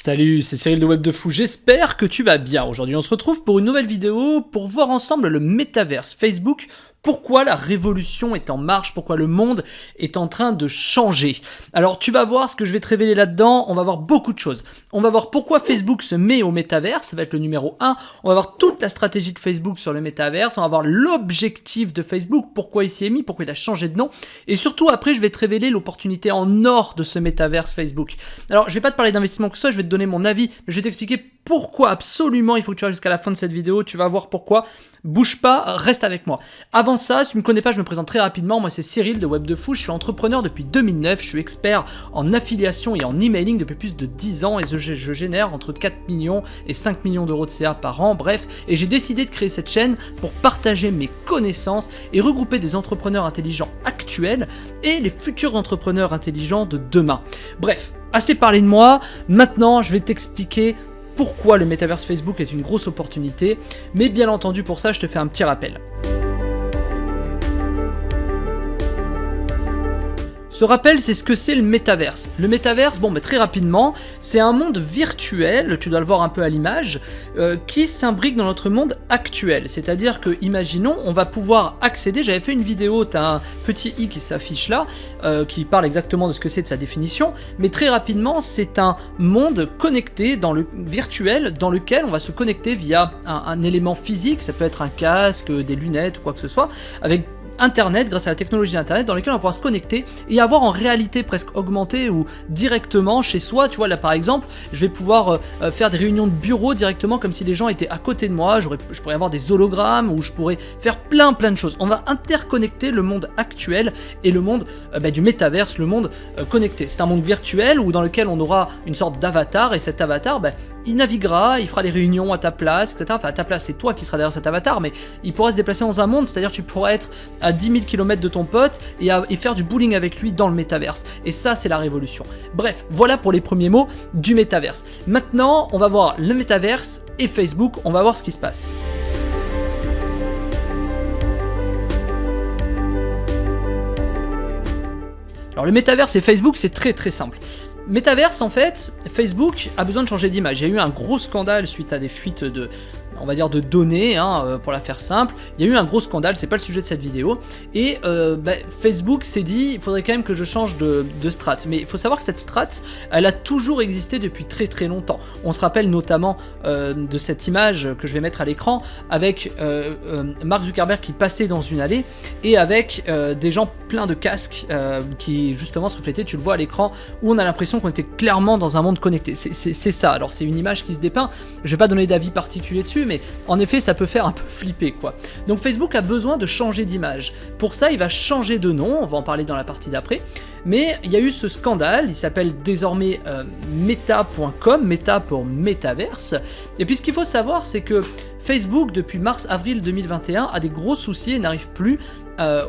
Salut, c'est Cyril de Web de Fou, j'espère que tu vas bien. Aujourd'hui on se retrouve pour une nouvelle vidéo pour voir ensemble le métaverse Facebook. Pourquoi la révolution est en marche, pourquoi le monde est en train de changer. Alors tu vas voir ce que je vais te révéler là-dedans, on va voir beaucoup de choses. On va voir pourquoi Facebook se met au métaverse, ça va être le numéro 1. On va voir toute la stratégie de Facebook sur le métaverse, on va voir l'objectif de Facebook, pourquoi il s'y est mis, pourquoi il a changé de nom. Et surtout après je vais te révéler l'opportunité en or de ce métaverse Facebook. Alors je vais pas te parler d'investissement que ça, je vais te donner mon avis, mais je vais t'expliquer pourquoi absolument il faut que tu restes jusqu'à la fin de cette vidéo, tu vas voir pourquoi. Bouge pas, reste avec moi. Avant ça, si tu me connais pas, je me présente très rapidement. Moi, c'est Cyril de Web de Fou. Je suis entrepreneur depuis 2009. Je suis expert en affiliation et en emailing depuis plus de 10 ans et je génère entre 4 millions et 5 millions d'euros de CA par an. Bref, et j'ai décidé de créer cette chaîne pour partager mes connaissances et regrouper des entrepreneurs intelligents actuels et les futurs entrepreneurs intelligents de demain. Bref, assez parlé de moi. Maintenant, je vais t'expliquer pourquoi le métaverse Facebook est une grosse opportunité, mais bien entendu pour ça je te fais un petit rappel. Ce rappel, c'est ce que c'est le métaverse. Le métaverse, très rapidement, c'est un monde virtuel, tu dois le voir un peu à l'image, qui s'imbrique dans notre monde actuel. C'est-à-dire que, imaginons, on va pouvoir accéder, j'avais fait une vidéo, tu as un petit i qui s'affiche là, qui parle exactement de ce que c'est de sa définition, mais très rapidement, c'est un monde connecté dans le virtuel, dans lequel on va se connecter via un élément physique, ça peut être un casque, des lunettes ou quoi que ce soit, avec Internet, grâce à la technologie Internet, dans laquelle on pourra se connecter et avoir en réalité presque augmentée ou directement chez soi. Tu vois, là par exemple, je vais pouvoir faire des réunions de bureau directement comme si les gens étaient à côté de moi. Je pourrais avoir des hologrammes ou je pourrais faire plein de choses. On va interconnecter le monde actuel et le monde du métaverse, le monde connecté. C'est un monde virtuel où dans lequel on aura une sorte d'avatar et cet avatar, il naviguera, il fera des réunions à ta place, etc. Enfin, à ta place, c'est toi qui seras derrière cet avatar, mais il pourra se déplacer dans un monde, c'est-à-dire tu pourras être à 10 000 km de ton pote et faire du bowling avec lui dans le métaverse. Et ça, c'est la révolution. Bref, voilà pour les premiers mots du métaverse. Maintenant, on va voir le métaverse et Facebook, on va voir ce qui se passe. Alors le métaverse et Facebook, c'est très simple. Métaverse, en fait, Facebook a besoin de changer d'image. Il y a eu un gros scandale suite à des fuites de données, pour la faire simple. Il y a eu un gros scandale, c'est pas le sujet de cette vidéo. Et Facebook s'est dit, il faudrait quand même que je change de strat. Mais il faut savoir que cette strat, elle a toujours existé depuis très longtemps. On se rappelle notamment de cette image que je vais mettre à l'écran avec Mark Zuckerberg qui passait dans une allée et avec des gens pleins de casques qui justement se reflétaient, tu le vois à l'écran, où on a l'impression qu'on était clairement dans un monde connecté. C'est ça, alors c'est une image qui se dépeint, je vais pas donner d'avis particulier dessus, mais en effet ça peut faire un peu flipper quoi. Donc Facebook a besoin de changer d'image. Pour ça il va changer de nom, on va en parler dans la partie d'après, mais il y a eu ce scandale, il s'appelle désormais meta.com, Meta pour Metaverse, et puis ce qu'il faut savoir c'est que Facebook, depuis mars-avril 2021, a des gros soucis et n'arrive plus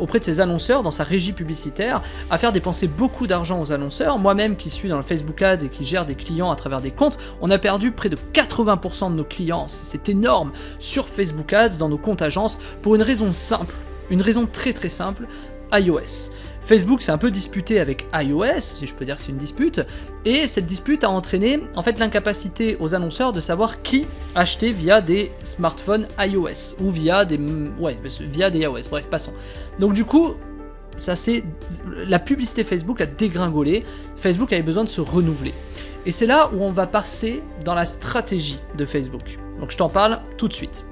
auprès de ses annonceurs, dans sa régie publicitaire, à faire dépenser beaucoup d'argent aux annonceurs. Moi-même qui suis dans le Facebook Ads et qui gère des clients à travers des comptes, on a perdu près de 80% de nos clients, c'est énorme, sur Facebook Ads, dans nos comptes agences, pour une raison simple, une raison très simple, iOS. Facebook s'est un peu disputé avec iOS, si je peux dire que c'est une dispute, et cette dispute a entraîné en fait l'incapacité aux annonceurs de savoir qui acheter via des smartphones iOS ou via des iOS, bref, passons. Donc du coup, la publicité Facebook a dégringolé, Facebook avait besoin de se renouveler. Et c'est là où on va passer dans la stratégie de Facebook. Donc je t'en parle tout de suite.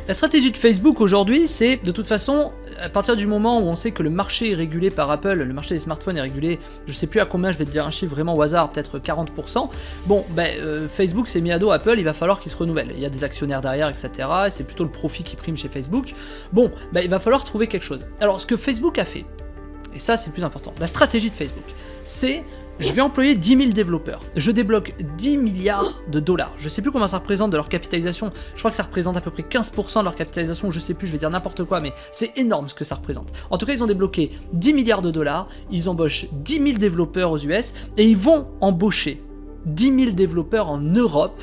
La stratégie de Facebook aujourd'hui, c'est de toute façon, à partir du moment où on sait que le marché est régulé par Apple, le marché des smartphones est régulé, je sais plus à combien, je vais te dire un chiffre vraiment au hasard, peut-être 40%, Facebook s'est mis à dos Apple, il va falloir qu'il se renouvelle. Il y a des actionnaires derrière, etc. Et c'est plutôt le profit qui prime chez Facebook. Il va falloir trouver quelque chose. Alors, ce que Facebook a fait, et ça c'est le plus important, la stratégie de Facebook, c'est je vais employer 10 000 développeurs, je débloque 10 milliards de dollars, je sais plus combien ça représente de leur capitalisation, je crois que ça représente à peu près 15% de leur capitalisation, je sais plus, je vais dire n'importe quoi, mais c'est énorme ce que ça représente. En tout cas, ils ont débloqué 10 milliards de dollars, ils embauchent 10 000 développeurs aux US, et ils vont embaucher 10 000 développeurs en Europe,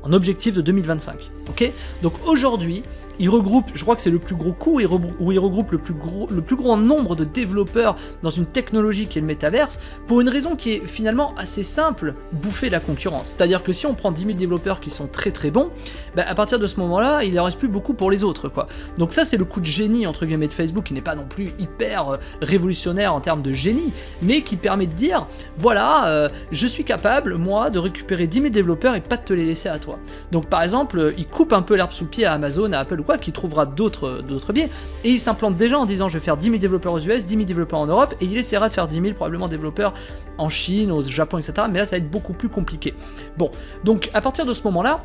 en objectif de 2025. Ok ? Donc aujourd'hui, il regroupe, je crois que c'est le plus gros coup, où il regroupe le plus grand nombre de développeurs dans une technologie qui est le métaverse, pour une raison qui est finalement assez simple, bouffer la concurrence. C'est-à-dire que si on prend 10 000 développeurs qui sont très très bons, bah à partir de ce moment-là, il ne reste plus beaucoup pour les autres, quoi. Donc ça, c'est le coup de génie, entre guillemets, de Facebook, qui n'est pas non plus hyper révolutionnaire en termes de génie, mais qui permet de dire, voilà, je suis capable, moi, de récupérer 10 000 développeurs et pas de te les laisser à toi. Donc par exemple, il coupe un peu l'herbe sous le pied à Amazon, à Apple ou quoi, qui trouvera d'autres biais, et il s'implante déjà en disant je vais faire 10 000 développeurs aux US, 10 000 développeurs en Europe, et il essaiera de faire 10 000 probablement développeurs en Chine, au Japon, etc. Mais là ça va être beaucoup plus compliqué. Bon, donc à partir de ce moment-là,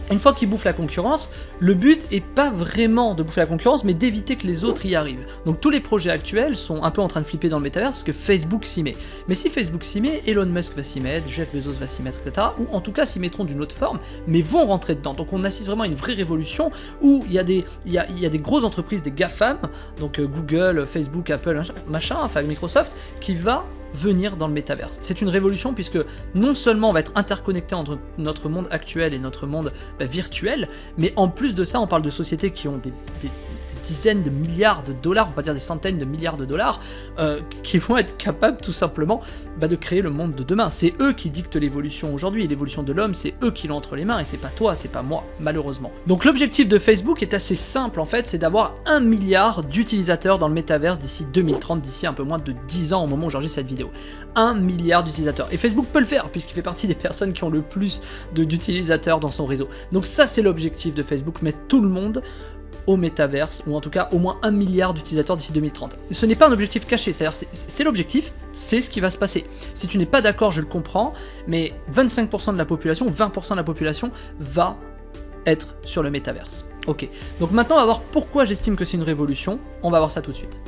une fois qu'il bouffe la concurrence, le but est pas vraiment de bouffer la concurrence, mais d'éviter que les autres y arrivent. Donc tous les projets actuels sont un peu en train de flipper dans le métavers parce que Facebook s'y met. Mais si Facebook s'y met, Elon Musk va s'y mettre, Jeff Bezos va s'y mettre, etc. Ou en tout cas s'y mettront d'une autre forme, mais vont rentrer dedans. Donc on assiste vraiment à une vraie révolution où il y a des grosses entreprises, des GAFAM, donc Google, Facebook, Apple, machin, enfin Microsoft, qui va venir dans le métaverse. C'est une révolution puisque non seulement on va être interconnecté entre notre monde actuel et notre monde virtuel, mais en plus de ça, on parle de sociétés qui ont des dizaines de milliards de dollars, on va dire des centaines de milliards de dollars, qui vont être capables tout simplement de créer le monde de demain. C'est eux qui dictent l'évolution aujourd'hui, l'évolution de l'homme, c'est eux qui l'ont entre les mains, et c'est pas toi, c'est pas moi, malheureusement. Donc l'objectif de Facebook est assez simple en fait, c'est d'avoir 1 milliard d'utilisateurs dans le métaverse d'ici 2030, d'ici un peu moins de 10 ans au moment où j'enregistre cette vidéo. 1 milliard d'utilisateurs. Et Facebook peut le faire, puisqu'il fait partie des personnes qui ont le plus d'utilisateurs dans son réseau. Donc ça c'est l'objectif de Facebook, mettre tout le monde au métaverse, ou en tout cas au moins 1 milliard d'utilisateurs d'ici 2030. Ce n'est pas un objectif caché, c'est-à-dire c'est l'objectif, c'est ce qui va se passer. Si tu n'es pas d'accord, je le comprends, mais 25% de la population, 20% de la population va être sur le métaverse. Ok, donc maintenant on va voir pourquoi j'estime que c'est une révolution, on va voir ça tout de suite.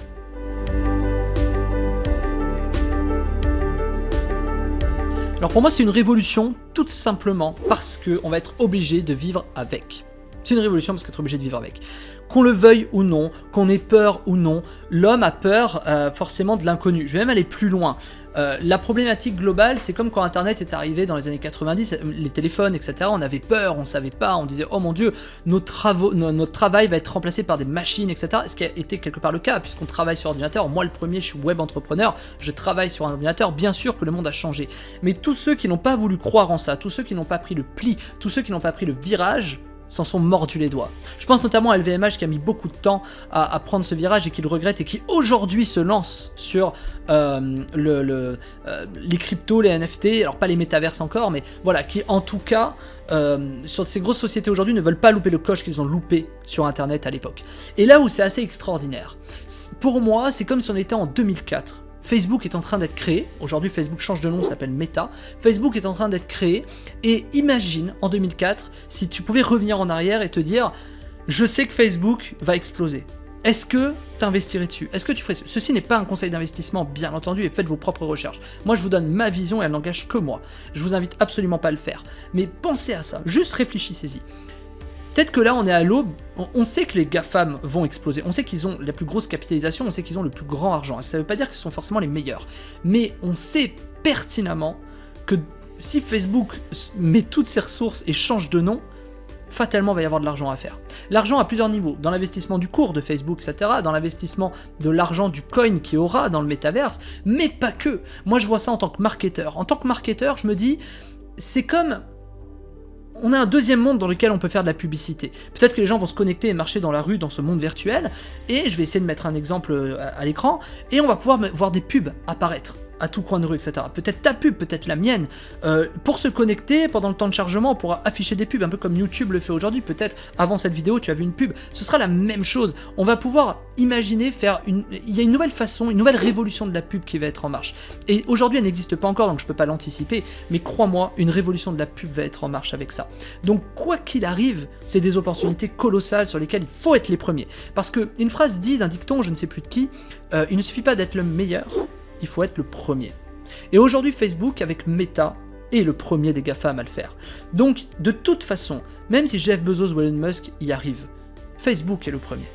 Alors pour moi c'est une révolution tout simplement parce qu'on va être obligé de vivre avec. C'est une révolution parce qu'on est obligé de vivre avec. Qu'on le veuille ou non, qu'on ait peur ou non, l'homme a peur forcément de l'inconnu. Je vais même aller plus loin. La problématique globale, c'est comme quand Internet est arrivé dans les années 90, les téléphones, etc. On avait peur, on savait pas, on disait « Oh mon Dieu, notre travail va être remplacé par des machines, etc. » Ce qui a été quelque part le cas, puisqu'on travaille sur ordinateur. Moi, le premier, je suis web entrepreneur, je travaille sur un ordinateur. Bien sûr que le monde a changé. Mais tous ceux qui n'ont pas voulu croire en ça, tous ceux qui n'ont pas pris le pli, tous ceux qui n'ont pas pris le virage, s'en sont mordus les doigts. Je pense notamment à LVMH qui a mis beaucoup de temps à prendre ce virage et qui le regrette et qui aujourd'hui se lance sur les cryptos, les NFT, alors pas les métaverses encore, mais voilà, qui en tout cas, sur ces grosses sociétés aujourd'hui ne veulent pas louper le coche qu'ils ont loupé sur Internet à l'époque. Et là où c'est assez extraordinaire, pour moi, c'est comme si on était en 2004. Facebook est en train d'être créé, aujourd'hui Facebook change de nom, s'appelle Meta, Facebook est en train d'être créé, et imagine en 2004 si tu pouvais revenir en arrière et te dire je sais que Facebook va exploser. Est-ce que tu investirais dessus? Est-ce que tu ferais? Ceci n'est pas un conseil d'investissement, bien entendu, et faites vos propres recherches. Moi, je vous donne ma vision et elle n'engage que moi. Je vous invite absolument pas à le faire. Mais pensez à ça, juste réfléchissez-y. Peut-être que là, on est à l'aube, on sait que les GAFAM vont exploser, on sait qu'ils ont la plus grosse capitalisation, on sait qu'ils ont le plus grand argent. Ça ne veut pas dire qu'ils sont forcément les meilleurs. Mais on sait pertinemment que si Facebook met toutes ses ressources et change de nom, fatalement, il va y avoir de l'argent à faire. L'argent à plusieurs niveaux, dans l'investissement du cours de Facebook, etc., dans l'investissement de l'argent du coin qu'il y aura dans le métaverse, mais pas que. Moi, je vois ça en tant que marketeur. En tant que marketeur, je me dis, c'est comme... On a un deuxième monde dans lequel on peut faire de la publicité. Peut-être que les gens vont se connecter et marcher dans la rue, dans ce monde virtuel, et je vais essayer de mettre un exemple à l'écran, et on va pouvoir voir des pubs apparaître à tout coin de rue, etc. Peut-être ta pub, peut-être la mienne. Pour se connecter, pendant le temps de chargement, on pourra afficher des pubs, un peu comme YouTube le fait aujourd'hui. Peut-être, avant cette vidéo, tu as vu une pub. Ce sera la même chose. On va pouvoir imaginer faire une... Il y a une nouvelle façon, une nouvelle révolution de la pub qui va être en marche. Et aujourd'hui, elle n'existe pas encore, donc je peux pas l'anticiper. Mais crois-moi, une révolution de la pub va être en marche avec ça. Donc, quoi qu'il arrive, c'est des opportunités colossales sur lesquelles il faut être les premiers. Parce que une phrase dit d'un dicton, je ne sais plus de qui, il ne suffit pas d'être le meilleur, il faut être le premier. Et aujourd'hui, Facebook, avec Meta, est le premier des GAFAM à le faire. Donc, de toute façon, même si Jeff Bezos ou Elon Musk y arrivent, Facebook est le premier.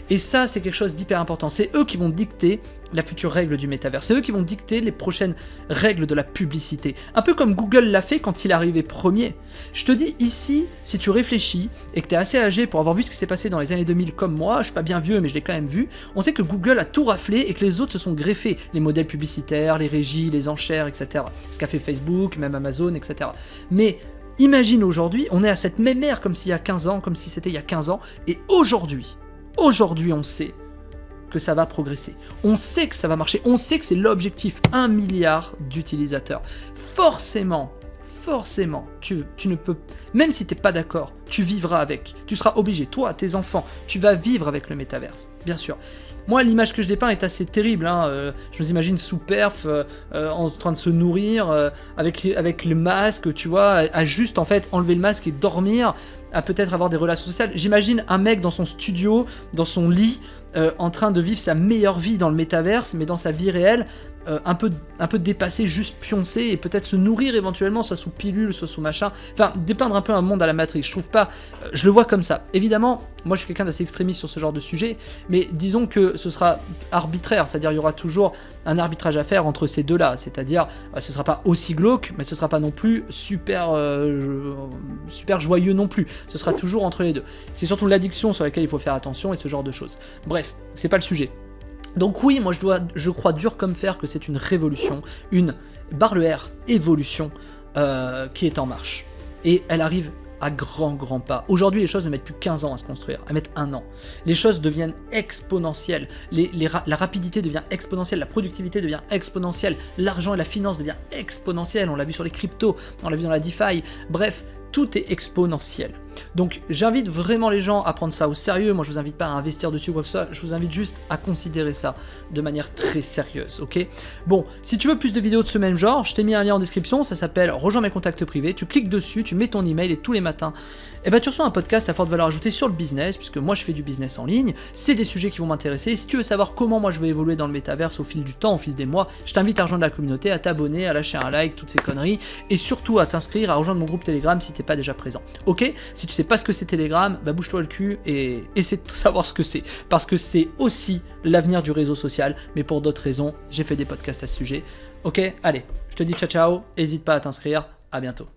Et ça, c'est quelque chose d'hyper important. C'est eux qui vont dicter la future règle du métavers. C'est eux qui vont dicter les prochaines règles de la publicité. Un peu comme Google l'a fait quand il est arrivé premier. Je te dis ici, si tu réfléchis et que tu es assez âgé pour avoir vu ce qui s'est passé dans les années 2000 comme moi, je suis pas bien vieux mais je l'ai quand même vu, on sait que Google a tout raflé et que les autres se sont greffés. Les modèles publicitaires, les régies, les enchères, etc. Ce qu'a fait Facebook, même Amazon, etc. Mais imagine aujourd'hui, on est à cette même ère comme s'il y a 15 ans, comme si c'était il y a 15 ans, et aujourd'hui, on sait que ça va progresser. On sait que ça va marcher. On sait que c'est l'objectif. 1 milliard d'utilisateurs. Forcément, tu ne peux... Même si tu n'es pas d'accord, tu vivras avec. Tu seras obligé. Toi, tes enfants, tu vas vivre avec le métaverse. Bien sûr. Moi, l'image que je dépeins est assez terrible. Je nous imagine sous perf, en train de se nourrir, avec le masque, tu vois, à juste en fait enlever le masque et dormir, à peut-être avoir des relations sociales. J'imagine un mec dans son studio, dans son lit, en train de vivre sa meilleure vie dans le métaverse, mais dans sa vie réelle, un peu dépassé, juste pioncer et peut-être se nourrir éventuellement, soit sous pilule, soit sous machin. Enfin, dépeindre un peu un monde à la Matrix. Je trouve pas, je le vois comme ça. Évidemment, moi je suis quelqu'un d'assez extrémiste sur ce genre de sujet, mais disons que ce sera arbitraire, c'est-à-dire il y aura toujours un arbitrage à faire entre ces deux-là, c'est-à-dire ce sera pas aussi glauque, mais ce sera pas non plus super joyeux non plus. Ce sera toujours entre les deux. C'est surtout l'addiction sur laquelle il faut faire attention et ce genre de choses. Bref, c'est pas le sujet. Donc oui, moi je crois dur comme fer que c'est une révolution, une barre le R, évolution qui est en marche. Et elle arrive à grands pas. Aujourd'hui, les choses ne mettent plus 15 ans à se construire, elles mettent 1 an. Les choses deviennent exponentielles, la rapidité devient exponentielle, la productivité devient exponentielle, l'argent et la finance devient exponentielle, on l'a vu sur les cryptos, on l'a vu dans la DeFi, bref, tout est exponentiel. Donc j'invite vraiment les gens à prendre ça au sérieux. Moi je vous invite pas à investir dessus ou quoi que ce soit, je vous invite juste à considérer ça de manière très sérieuse, ok? Bon, si tu veux plus de vidéos de ce même genre, je t'ai mis un lien en description, ça s'appelle Rejoins mes contacts privés, tu cliques dessus, tu mets ton email et tous les matins, tu reçois un podcast à forte valeur ajoutée sur le business, puisque moi je fais du business en ligne, c'est des sujets qui vont m'intéresser. Si tu veux savoir comment moi je vais évoluer dans le métaverse au fil du temps, au fil des mois, je t'invite à rejoindre la communauté, à t'abonner, à lâcher un like, toutes ces conneries, et surtout à t'inscrire, à rejoindre mon groupe Telegram si t'es pas déjà présent, ok? Si tu sais pas ce que c'est Telegram, bouge-toi le cul et essaie de savoir ce que c'est, parce que c'est aussi l'avenir du réseau social, mais pour d'autres raisons, j'ai fait des podcasts à ce sujet, ok? Allez, je te dis ciao, n'hésite pas à t'inscrire, à bientôt.